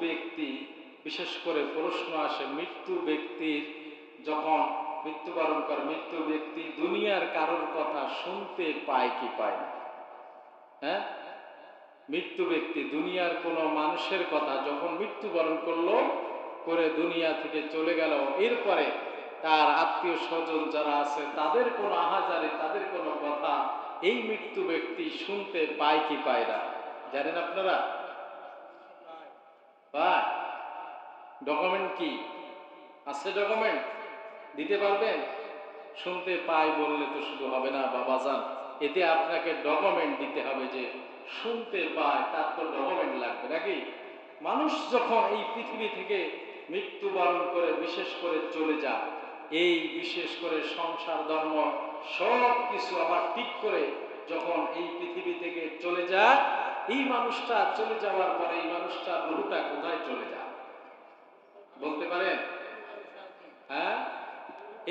ব্যক্তি, বিশেষ করে প্রশ্ন আসে মৃত্যু ব্যক্তির যখন মৃত্যুবরণ করে, মৃত্যু ব্যক্তি দুনিয়ার কারোর কথা শুনতে পায় কি পায় না? হ্যাঁ, মৃত্যু ব্যক্তি দুনিয়ার কোনো মানুষের কথা যখন মৃত্যুবরণ করলো, করে দুনিয়া থেকে চলে গেল, এরপরে তার আত্মীয় স্বজন যারা আছে তাদের কোনো আহাজারি, তাদের কোনো কথা এই মৃত্যু ব্যক্তি শুনতে পায় কি পায় না? জানেন আপনারা? পায়। ডকুমেন্ট কি আছে? ডকুমেন্ট দিতে পারবেন? শুনতে পায় বললে তো শুধু হবে না বাবাজান, এতে আপনাকে ডকুমেন্ট দিতে হবে যে শুনতে পায়, তার তো ডকুমেন্ট লাগবে নাকি? মানুষ যখন এই পৃথিবী থেকে মৃত্যুবরণ করে, বিশেষ করে চলে যায়, এই বিশেষ করে সংসার ধর্ম সব কিছু আবার ঠিক করে যখন এই পৃথিবী থেকে চলে যায়, এই মানুষটা চলে যাওয়ার পরে এই মানুষটার রূহটা কোথায় চলে যায় বলতে পারেন? হ্যাঁ,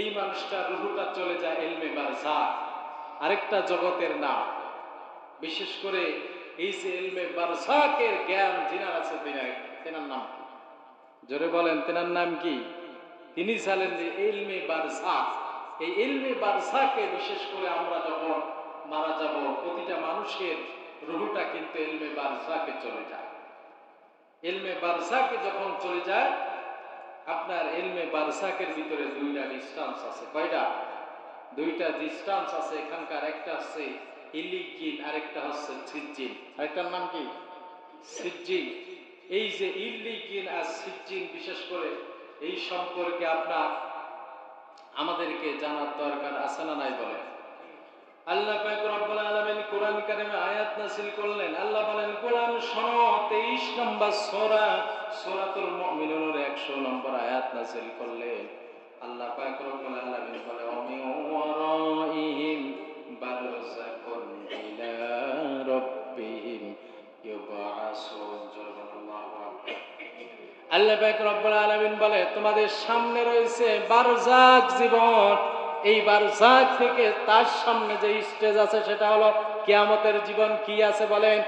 এই মানুষটার রূহটা চলে যায় ইলমে বারযাখ, আরেকটা জগতের নাম। বিশেষ করে এই যে ইলমে বারযাখের জ্ঞান যিনার আছে, তেনার নাম কি? জোরে বলেন, তেনার নাম কি? তিনি ছিলেন ইলমে বারযাখ। এই ইলমে বারযাখে বিশেষ করে আমরা যখন মারা যাব, প্রতিটা মানুষের রূহটা কিন্তু ইলমে বারযাখে চলে যায়। ইলমে বারযাখে যখন চলে যায়, আপনার ইলমে বারযাখের ভিতরে দুইটা ডিস্টেন্স আছে। কয়টা? দুইটা ডিস্টেন্স আছে এখানকার। একটা হচ্ছে ইল্লিজিন, আরেকটা হচ্ছে সিজ্জিন। আরেকটার নাম কি? সিজ্জিন। এই যে ইল্লিজিন আর সিজ্জিন, বিশেষ করে এই সম্পর্কে আপনার আমাদেরকে জানার দরকার আছে না নাই বলেন? আল্লাহ পাক রব্বুল আলামিন কোরআন কারিমে আয়াত নাযিল করলেন। আল্লাহ বলেন, কোরআন শোনো, 23 নম্বর সূরা, সূরাতুল মুমিনুনের 100 নম্বর আয়াত নাযিল করলেন। আল্লাহ পাক রব্বুল আলামিন বলে, ওমিন ওয়ারাইহিম বারযাকুন ইলা রাব্বিহিম ইউবআসুন। আল্লাহ পাক রব্বুল আলামিন বলে, তোমাদের সামনে রয়েছে বারযাক জীবন। এই বারযাক থেকে তার সামনে যে স্টেজ আছে সেটা হলো কিয়ামতের জীবন। কি আছে বলেন?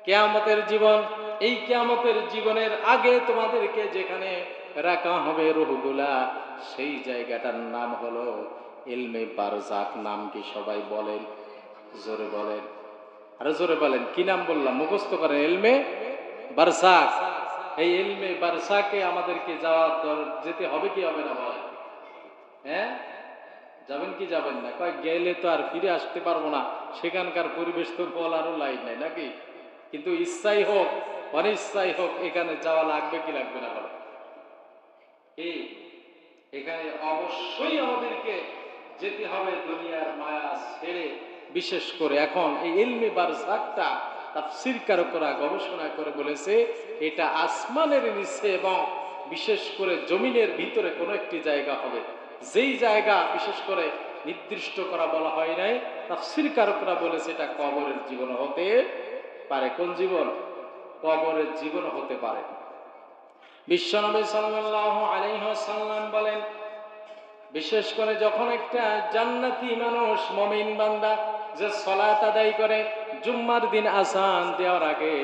কিয়ামতের জীবন। এই কিয়ামতের জীবনের আগে তোমাদেরকে যেখানে রাখা হবে রূহগুলা, সেই জায়গাটার নাম হলো ইলমে বারযাক। নাম কি সবাই বলেন? জোরে বলেন, আরো জোরে বলেন। কি নাম বললাম? মুখস্থ করেন, ইলমে বারযাক। এই ইলমে বারযাকে আমাদেরকে যেতে হবে কি হবে না বলেন? হ্যাঁ, যাবেন কি যাবেন না? কয় গেলে তো আর ফিরে আসতে পারবো না, সেখানকার পরিবেশ তো বলারও লাইন নাই নাকি? কিন্তু ইচ্ছাই হোক অনিচ্ছাই হোক, এখানে যাওয়া লাগবে কি লাগবে না বলেন? এই এখানে অবশ্যই আমাদেরকে যেতে হবে দুনিয়ার মায়া ছেড়ে। বিশেষ করে এখন এই ইলমে বারযাকটা তাফসীর কারকরা গবেষণা করে বলেছে, এটা আসমানের নিচে এবং বিশেষ করে জমিনের ভিতরে কোনো একটি জায়গা হবে। যেই জায়গা বিশেষ করে নির্দিষ্ট করা বলা হয় নাই, তাফসীর কারকরা বলেছে এটা কবরের জীবন হতে পারে। কোন জীবন? কবরের জীবন হতে পারে। বিশ্বনবী সাল্লাল্লাহু আলাইহি ওয়াসাল্লাম বলেন, বিশেষ করে যখন একটা জান্নাতি মানুষ, মুমিন বান্দা যে সালাত আদায় করে, জুম্মার দিন আযান দেওয়ার আগে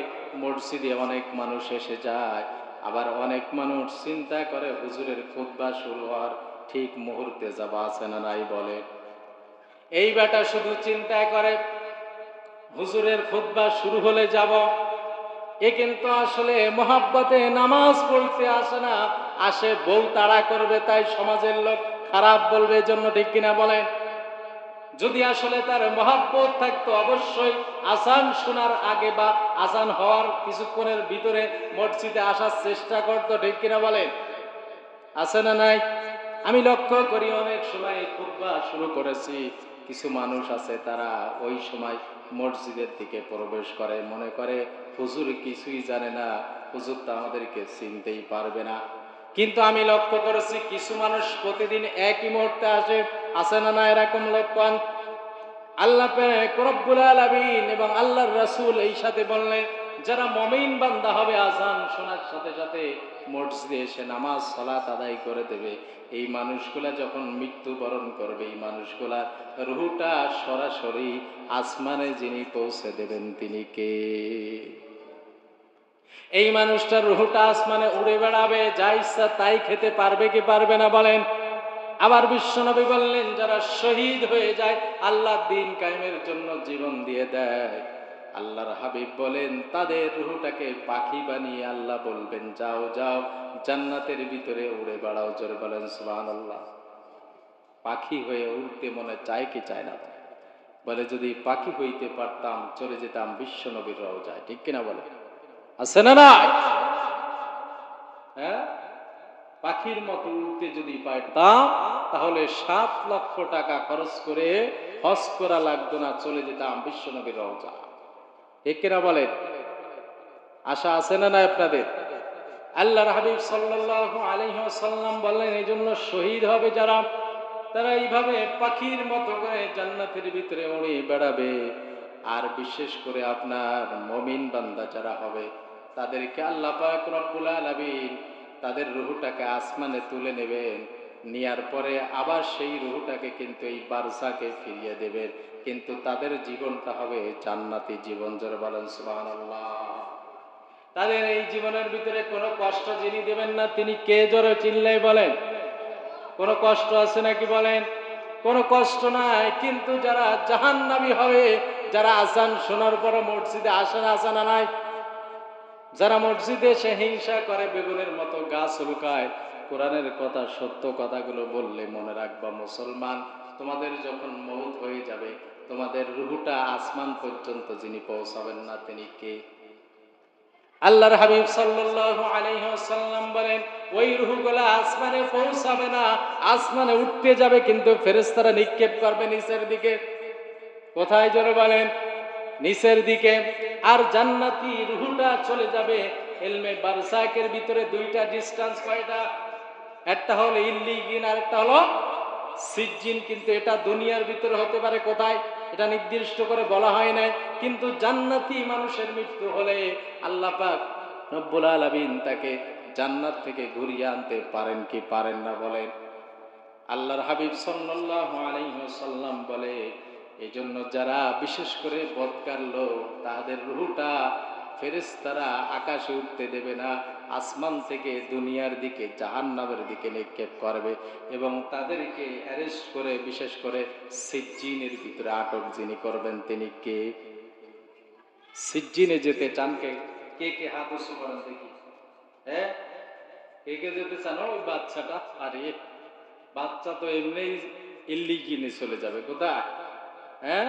মসজিদে অনেক মানুষ এসে যায়। আবার অনেক মানুষ চিন্তা করে হুজুরের খুতবা শুরু হওয়ার ঠিক মুহূর্তে যাব, আছে না নাই বলে? এই বেটা শুধু চিন্তা করে হুজুরের খুতবা শুরু হলে যাব। এ কিন্তু আসলে মহাব্বতে নামাজ পড়তে আসে না, আসে বউ তাড়া করবে তাই সমাজের লোক খারাপ বলবে, জন্য ঠিক কিনা বলেন? যদি আসলে তার মহাব্বত থাকতো, অবশ্যই আযান শোনার আগে বা আযান হওয়ার কিছুক্ষণের ভিতরে মসজিদে আসার চেষ্টা করতো, ঠিক কিনা বলেন? আছে না নাই? আমি লক্ষ্য করি অনেক সময় খুতবা শুরু করেছি, কিছু মানুষ আছে তারা ওই সময় মসজিদের দিকে প্রবেশ করে, মনে করে হুজুর কিছুই জানে না, হুজুর তো আমাদেরকে চিনতেই পারবে না। কিন্তু আমি লক্ষ্য করেছি কিছু মানুষ প্রতিদিন একই মুহূর্তে আসে, আছে না না এরকম লক্ষণ? আল্লাহ পাক রব্বুল আলামিন এবং আল্লাহর রাসূল এই সাথে বললেন, যারা মুমিন বান্দা হবে আযান শোনার সাথে সাথে মসজিদে এসে নামাজ সালাত আদায় করে দেবে, এই মানুষগুলা যখন মৃত্যুবরণ করবে, এই মানুষগুলা রূহটা সরাসরি আসমানে যিনি পৌঁছে দেবেন তিনি কে? এই মানুষটার রুহটা আসমানে উড়ে বেড়াবে, যা ইচ্ছা তাই খেতে পারবে কি পারবে না বলেন? আবার বিশ্বনবী বললেন, যারা শহীদ হয়ে যায়, আল্লাহ দ্বীন কায়েমের জন্য জীবন দিয়ে দেয়, আল্লাহর হাবিব বলেন তাদের রুহটাকে পাখি বানিয়ে আল্লাহ বলবেন, যাও যাও জান্নাতের ভিতরে উড়ে বেড়াও। জোরে বলেন সুবহানাল্লাহ। পাখি হয়ে উড়তে মনে চায় কি চায় না? বলে যদি পাখি হইতে পারতাম চলে যেতাম বিশ্বনবীর রওজায়। ঠিক কিনা বলে? আছে না না? হ্যাঁ, পাখির মতো উড়তে যদি পারতাম তাহলে 7 লক্ষ টাকা খরচ করে হজ করা লাগতো না, চলে যেতাম বিশ্বনবীর রওজা। ঠিক কিনা বলেন? আশা আছে না না আপনাদের? আল্লাহর হাবিব সাল্লাল্লাহু আলাইহি ওয়াসাল্লাম বললেন, এই জন্য শহীদ হবে যারা, তারা এইভাবে পাখির মতো করে জান্নাতের ভিতরে উড়ে বেড়াবে। আর বিশেষ করে আপনার মুমিন বান্দা যারা হবে, তাদেরকে আল্লাহ পাক রব্বুল আলামিন তাদের রূহটাকে আসমানে তুলে নেবেন, নেয়ার পরে আবার সেই রূহটাকে কিন্তু এই বারজাকে ফিরিয়ে দেবেন, কিন্তু তাদের জীবনটা হবে জান্নাতি জীবন। জোরে বলেন সুবহানাল্লাহ। তাদের এই জীবনের ভিতরে কোনো কষ্ট যিনি দেবেন না, তিনি কে? জোরে চিল্লাই বলেন। কোনো কষ্ট আছে নাকি বলেন? কোনো কষ্ট নাই। কিন্তু যারা জাহান্নামী হবে, যারা আজান শোনার পরে মসজিদে আসে না, আসে না নাই? যারা মসজিদে এসে হিংসা করে, বেগুনের মতো গাছ লুকায়, কোরআনের কথা সত্য কথাগুলো বললে মনে রাখবা মুসলমান, তোমাদের যখন মউত হয়ে যাবে, তোমাদের রুহটা আসমান পর্যন্ত যিনি পৌঁছাবেন না, তিনি কে? আল্লাহর হাবিব সাল্লাল্লাহু আলাইহি ওয়াসাল্লাম বলেন, ওই রূহগুলো আসমানে পৌঁছাবে না, আসমানে উঠতে যাবে কিন্তু ফেরেশতারা নিক্ষেপ করবে নিচের দিকে। কোথায় জোরে বলেন? নিচের দিকে। আর জান্নাতি রূহটা চলে যাবে ইলমে বারসাকের ভিতরে। দুইটা ডিসটেন্স কয়টা? একটা হলো ইল্লিগিন আর একটা হলো সিজ্জিন। কিন্তু এটা দুনিয়ার ভিতরে হতে পারে, কোথায় এটা নির্দিষ্ট করে বলা হয় নাই। কিন্তু জান্নাতি মানুষের মৃত্যু হলে আল্লাহ পাক রব্বুল আলামিন তাকে জান্নাত থেকে ঘুরিয়ে আনতে পারেন কি পারেন না বলেন? আল্লাহর হাবিব সাল্লাল্লাহু আলাইহি ওয়াসাল্লাম বলে, এই জন্য যারা বিশেষ করে বদকার লোক, তাদের রূহটা ফেরেশতারা আকাশে উঠতে দেবে না, আসমান থেকে দুনিয়ার দিকে জাহান্নামের দিকে নিক্ষেপ করবে এবং তাদেরকে অ্যারেস্ট করে বিশেষ করে সিজ্জিনের ভিতরে আটক যিনি করবেন, তিনি কে? সিজ্জিনে যেতে চান কে? কে কে হাত উঁচু করেন দেখি। হ্যাঁ, কে কে যেতে চান? ওই বাচ্চাটা। আরে বাচ্চা তো এমনি ইল্লিগিনে চলে যাবে। কোথায়? হ্যাঁ,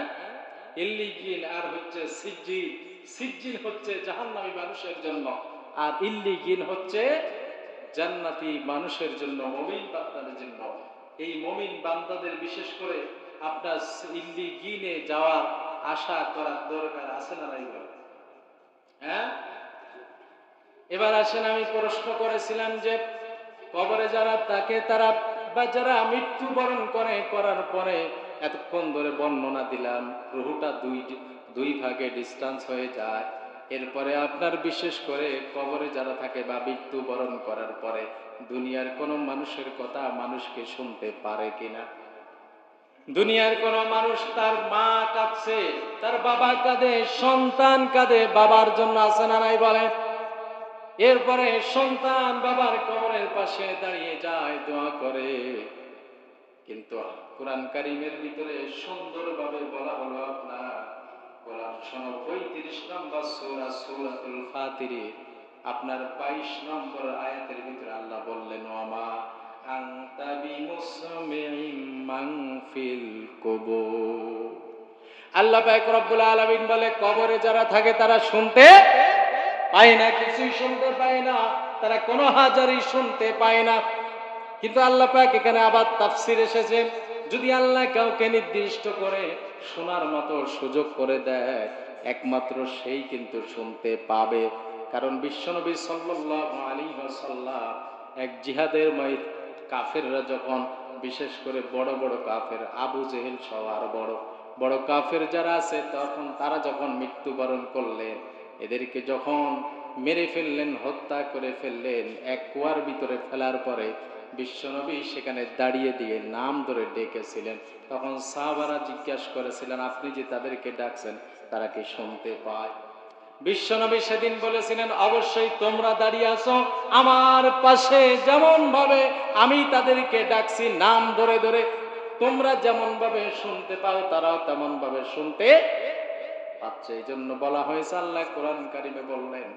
ইল্লিগিন আর হচ্ছে সিজ্জিন। সিজ্জিন হচ্ছে জাহান্নামী মানুষের জন্য, আর ইল্লিগিন হচ্ছে জান্নাতি মানুষের জন্য, মুমিন বান্দাদের জন্য। এই মুমিন বান্দাদের বিশেষ করে আপনার ইল্লিগিনে যাওয়ার আশা করার দরকার আছে না নাই বলে? হ্যাঁ, এবার আসেন, আমি প্রশ্ন করেছিলাম যে কবরে যারা থাকে, তারা বা যারা মৃত্যুবরণ করে, করার পরে এতক্ষণ ধরে বর্ণনা দিলাম, রুহুটা দুই ভাগে ডিস্টেন্স হয়ে যায়। এরপরে আপনার বিশেষ করে কবরে যারা থাকে বা মৃত্যুবরণ করার পরে দুনিয়ার কোনো মানুষের কথা মানুষকে শুনতে পারে কিনা? দুনিয়ার কোন মানুষ, তার মা কাঁদছে, তার বাবা কাঁদে, সন্তান কাঁদে, বাবার জন্য আছে না নাই বলে? এরপরে সন্তান বাবার কবরের পাশে দাঁড়িয়ে যায়, দোয়া করে। কিন্তু কোরআন কারীমের ভিতরে সুন্দরভাবে বলা হলো, আপনার কোরআন শোনো 35 নম্বর সূরা সূরাতুল ফাতিরের আপনার 22 নম্বর আয়াতের ভিতরে আল্লাহ বললেন, ওয়ামা আনতা বিমুসমিইম মান ফিল কুবুর। আল্লাহ পাক রব্বুল আলামিন বলে, কবরে যারা থাকে তারা শুনতে পায় না, কিছুই শুনতে পায় না, তারা কোনো হাজারই শুনতে পায় না। কিন্তু আল্লাহ পাক এখানে আবার তাফসীর এসেছে, যদি আল্লাহ কাউকে নির্দিষ্ট করে শোনার মতো সুযোগ করে দেয়, একমাত্র সেই কিন্তু শুনতে পাবে। কারণ বিশ্বনবী সাল্লাল্লাহু আলাইহি ওয়াসাল্লাম এক জিহাদের ময়দানে কাফেররা যখন, বিশেষ করে বড় বড় কাফের, আবু জেহেল সহ আর বড় বড় কাফের যারা আছে, তখন তারা যখন মৃত্যুবরণ করলেন, এদেরকে যখন মেরে ফেললেন, হত্যা করে ফেললেন, এক কুয়ার ভিতরে ফেলার পরে বিশ্বনবী সেখানে দাঁড়িয়ে দিয়ে নাম ধরে ডেকেছিলেন। তখন সাহাবারা জিজ্ঞাসা করেছিলেন, আপনি যে তাদেরকে ডাকছেন তারা কি শুনতে পায়? বিশ্বনবী সেদিন বলেছিলেন, অবশ্যই তোমরা দাঁড়িয়ে আছো আমার পাশে, যেমন ভাবে আমি তাদেরকে ডাকছি নাম ধরে ধরে, তোমরা যেমন ভাবে শুনতে পাও তারাও তেমন ভাবে শুনতে পাচ্ছে। এই জন্য বলা হয়েছে, আল্লাহ কোরআন কারিমে বললেন,